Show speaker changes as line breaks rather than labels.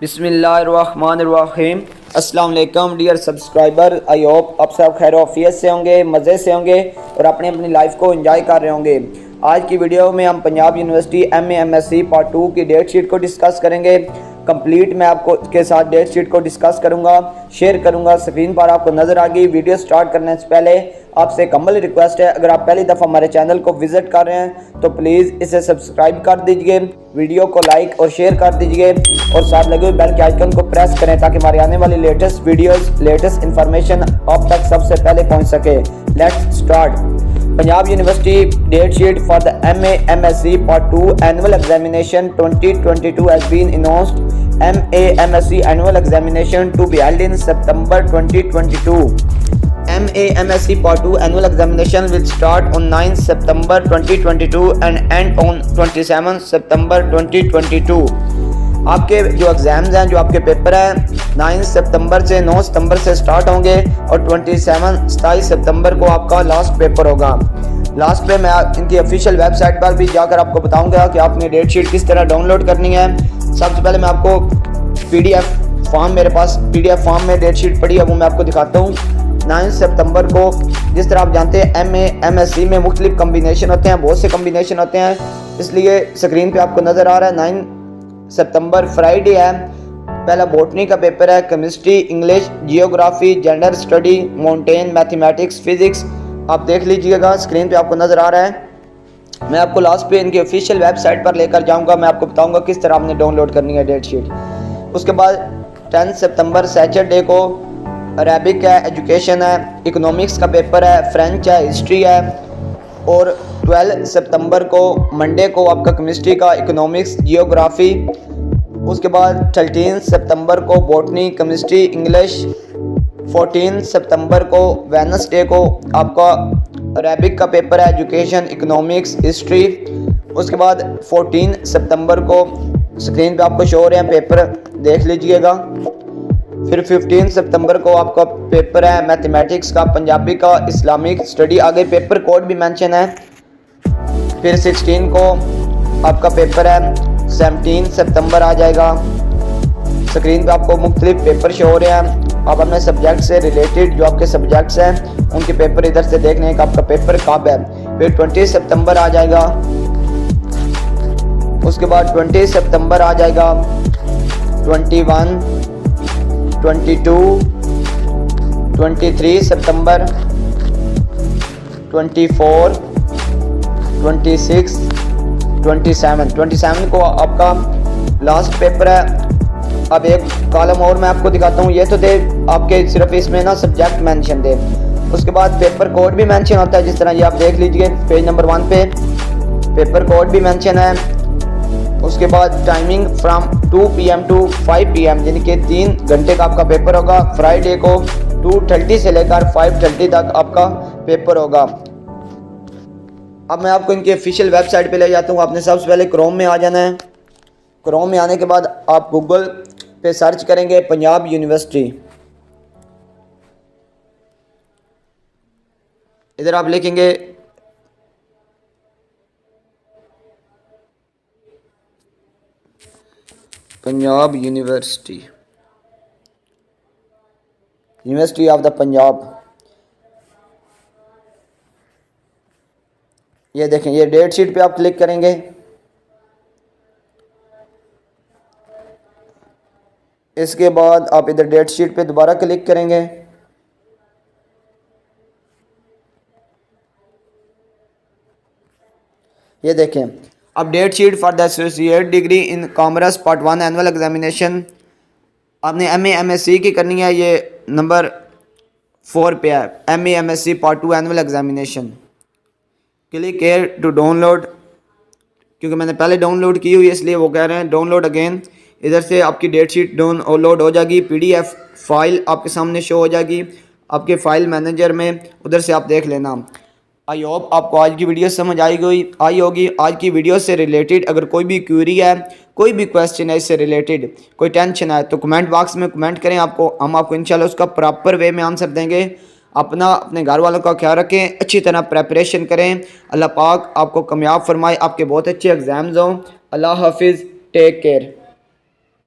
बिस्मिल्लाहिर्रहमानिर्रहीम। अस्सलाम वालेकुम डियर सब्सक्राइबर। आई होप आप सब खैर ऑफियत से होंगे, मज़े से होंगे और अपनी अपनी लाइफ को एंजॉय कर रहे होंगे। आज की वीडियो में हम Punjab university MA MSc part 2 की डेट शीट को डिस्कस करेंगे। कंप्लीट मैं आपको के साथ डेट शीट को डिस्कस करूंगा, शेयर करूंगा। स्क्रीन पर आपको नज़र आ गई। वीडियो स्टार्ट करने से पहले आपसे एक हम्बल रिक्वेस्ट है, अगर आप पहली दफ़ा हमारे चैनल को विजिट कर रहे हैं तो प्लीज़ इसे सब्सक्राइब कर दीजिए, वीडियो को लाइक और शेयर कर दीजिए और साथ लगे हुए बेल के आइकन को प्रेस करें ताकि हमारी आने वाली लेटेस्ट वीडियोस, लेटेस्ट इंफॉर्मेशन आप तक सबसे पहले पहुंच सके। Let's start. Punjab University date sheet for the MA MSc part 2 annual examination 2022 has been announced. MA MSc annual examination to be held in September 2022. MA MSc Part 2 annual examination will start on 9 September 2022 and end on 27 September 2022. आपके जो exams हैं, जो आपके paper हैं 9 सितंबर से 9 सितंबर से start होंगे और 27 सितंबर को आपका लास्ट पेपर होगा। लास्ट पे मैं इनकी ऑफिशियल वेबसाइट पर भी जाकर आपको बताऊंगा कि आपने डेट शीट किस तरह डाउनलोड करनी है। सबसे पहले मैं आपको PDF फॉर्म, मेरे पास PDF फॉर्म में डेट शीट पड़ी है, वो मैं आपको दिखाता हूँ। 9 सितंबर को, जिस तरह आप जानते हैं MA MSc में मुख्तलिफ कम्बिनेशन होते हैं, बहुत से कम्बिनेशन होते हैं, इसलिए स्क्रीन पे आपको नज़र आ रहा है 9 सितंबर फ्राइडे है। पहला बॉटनी का पेपर है, chemistry, English, geography, gender study, mountain, mathematics, physics. आप देख लीजिएगा, स्क्रीन पे आपको नज़र आ रहा है। मैं आपको लास्ट पे इनकी ऑफिशियल वेबसाइट पर लेकर जाऊंगा, मैं आपको बताऊंगा किस तरह आपने डाउनलोड करनी है डेट शीट। उसके बाद 10 सितंबर सैटरडे को अरेबिक है, एजुकेशन है, इकोनॉमिक्स का पेपर है, फ्रेंच है, हिस्ट्री है। और 12 सितंबर को मंडे को आपका केमिस्ट्री का, इकोनॉमिक्स, जियोग्राफी। उसके बाद 13 सितंबर को बॉटनी, केमिस्ट्री, इंग्लिश। 14 सितंबर को वेडनेसडे को आपका अरेबिक का पेपर है, एजुकेशन, इकोनॉमिक्स, हिस्ट्री। उसके बाद 14 सितंबर को स्क्रीन पे आपको शो हो रहे हैं पेपर, देख लीजिएगा। फिर 15 सितंबर को आपका पेपर है मैथमेटिक्स का, पंजाबी का, इस्लामिक स्टडी, आगे पेपर कोड भी मेंशन है। फिर 16 को आपका पेपर है, 17 सितंबर आ जाएगा। स्क्रीन पे आपको मुख्तलिफ पेपर शो हो रहे हैं। आप अपने सब्जेक्ट से रिलेटेड जो आपके सब्जेक्ट्स हैं उनके पेपर इधर से देख लें कि आपका पेपर कब है। फिर 20 सितंबर आ जाएगा। उसके बाद 20 सितंबर आ जाएगा, 21, 22, 23 सितंबर, 24, 26, 27 को आपका लास्ट पेपर है। अब एक कॉलम और मैं आपको दिखाता हूँ, ये तो थे आपके सिर्फ इसमें ना सब्जेक्ट मेंशन थे। उसके बाद पेपर कोड भी मेंशन होता है, जिस तरह ये आप देख लीजिए पेज नंबर 1 पे पेपर कोड भी मेंशन है। उसके बाद timing from 2 PM to 5 PM, यानी कि 3 घंटे का आपका पेपर होगा। फ्राइडे को 2:30 से लेकर 5:30 तक आपका पेपर होगा। अब मैं आपको इनकी ऑफिशियल वेबसाइट पे ले जाता हूँ। आपने सबसे पहले क्रोम में आ जाना है। क्रोम में आने के बाद आप गूगल पे सर्च करेंगे पंजाब यूनिवर्सिटी। इधर आप लिखेंगे Punjab university, university of the Punjab. ये देखें, ये डेट शीट पे आप क्लिक करेंगे। इसके बाद आप इधर डेट शीट पे दोबारा क्लिक करेंगे। ये देखें, अब date sheet for the associate degree in commerce part 1 annual examination आपने MA MSc की करनी है। ये नंबर 4 पे है, MA MSc part 2 annual examination. Click here to download, क्योंकि मैंने पहले डाउनलोड की हुई है इसलिए वो कह रहे हैं डाउनलोड अगेन। इधर से आपकी डेट शीट डाउनलोड हो जाएगी, PDF फाइल आपके सामने शो हो जाएगी आपके फाइल मैनेजर में, उधर से आप देख लेना। आई होप आपको आज की वीडियो समझ आई होगी। आज की वीडियो से रिलेटेड अगर कोई भी क्वेरी है, कोई भी क्वेश्चन है इससे रिलेटेड, कोई टेंशन है तो कमेंट बॉक्स में कमेंट करें, हम आपको इंशाल्लाह उसका प्रॉपर वे में आंसर देंगे। अपने घर वालों का ख्याल रखें, अच्छी तरह प्रेपरेशन करें। अल्लाह पाक आपको कामयाब फरमाए, आपके बहुत अच्छे एग्जाम्स हों। अल्लाह हाफिज़, टेक केयर।